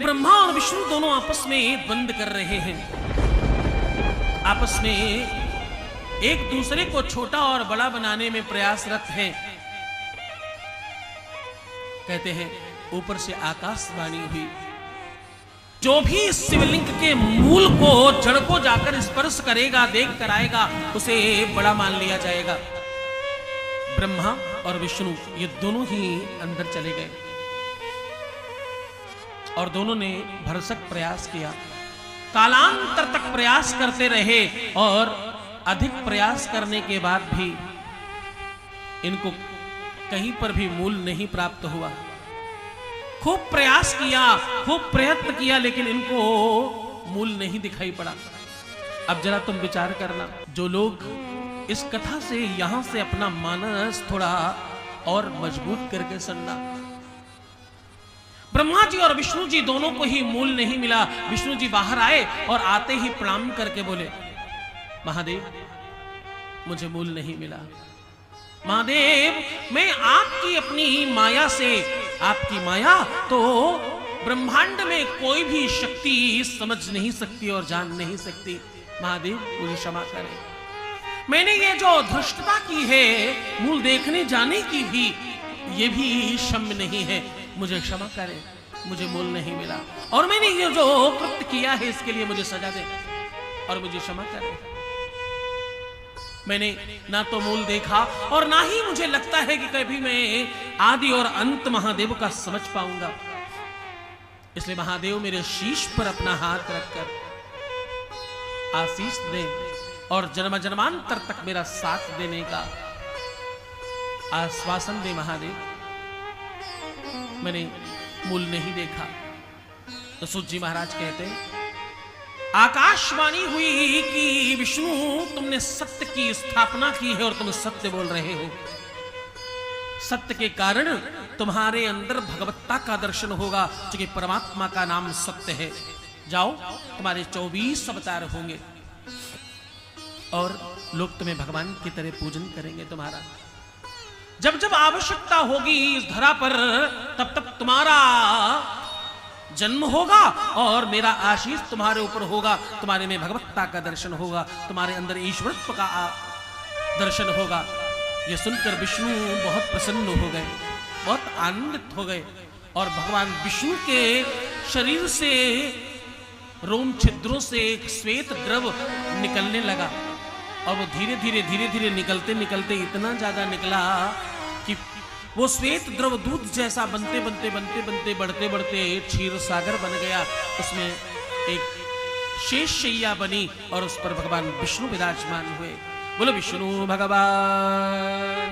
ब्रह्मा और विष्णु दोनों आपस में द्वंद कर रहे हैं, आपस में एक दूसरे को छोटा और बड़ा बनाने में प्रयासरत हैं। कहते हैं ऊपर से आकाशवाणी हुई, जो भी इस शिवलिंग के मूल को, जड़ को जाकर स्पर्श करेगा, देख कर आएगा, उसे बड़ा मान लिया जाएगा। ब्रह्मा और विष्णु ये दोनों ही अंदर चले गए और दोनों ने भरसक प्रयास किया, कालांतर तक प्रयास करते रहे और अधिक प्रयास करने के बाद भी इनको कहीं पर भी मूल नहीं प्राप्त हुआ। खूब प्रयास किया, खूब प्रयत्न किया, लेकिन इनको मूल नहीं दिखाई पड़ा। अब जरा तुम विचार करना, जो लोग इस कथा से यहां से अपना मानस थोड़ा और मजबूत करके सुनना। ब्रह्मा जी और विष्णु जी दोनों को ही मूल नहीं मिला। विष्णु जी बाहर आए और आते ही प्रणाम करके बोले, महादेव मुझे मूल नहीं मिला। महादेव, मैं आपकी अपनी माया से, आपकी माया तो ब्रह्मांड में कोई भी शक्ति समझ नहीं सकती और जान नहीं सकती। महादेव मुझे क्षमा करें, मैंने ये जो धृष्टता की है, मूल देखने जाने की भी, ये भी क्षम्य नहीं है। मुझे क्षमा करें, मुझे मूल नहीं मिला और मैंने ये जो कृत्य किया है इसके लिए मुझे सजा दे और मुझे क्षमा करें। मैंने ना तो मूल देखा और ना ही मुझे लगता है कि कभी मैं आदि और अंत महादेव का समझ पाऊंगा। इसलिए महादेव मेरे शीश पर अपना हाथ रखकर आशीष दे और जन्म जन्मांतर तक मेरा साथ देने का आश्वासन दे। महादेव मैंने मूल नहीं देखा। तो सूत जी महाराज कहते हैं, आकाशवाणी हुई कि विष्णु तुमने सत्य की स्थापना की है और तुम सत्य बोल रहे हो। सत्य के कारण तुम्हारे अंदर भगवत्ता का दर्शन होगा, क्योंकि परमात्मा का नाम सत्य है। जाओ, तुम्हारे 24 अवतार होंगे और लोग तुम्हें भगवान की तरह पूजन करेंगे तुम्हारा। जब जब आवश्यकता होगी इस धरा पर, तब तब तुम्हारा जन्म होगा और मेरा आशीष तुम्हारे ऊपर होगा। तुम्हारे में भगवत्ता का दर्शन होगा, तुम्हारे अंदर ईश्वरत्व का दर्शन होगा। यह सुनकर विष्णु बहुत प्रसन्न हो गए, बहुत आनंदित हो गए और भगवान विष्णु के शरीर से रोम छिद्रों से एक श्वेत द्रव निकलने लगा और वो धीरे धीरे निकलते निकलते इतना ज्यादा निकला कि वो श्वेत द्रव दूध जैसा बनते बढ़ते क्षीर सागर बन गया। उसमें एक शेष शैया बनी और उस पर भगवान विष्णु विराजमान हुए। बोलो विष्णु भगवान।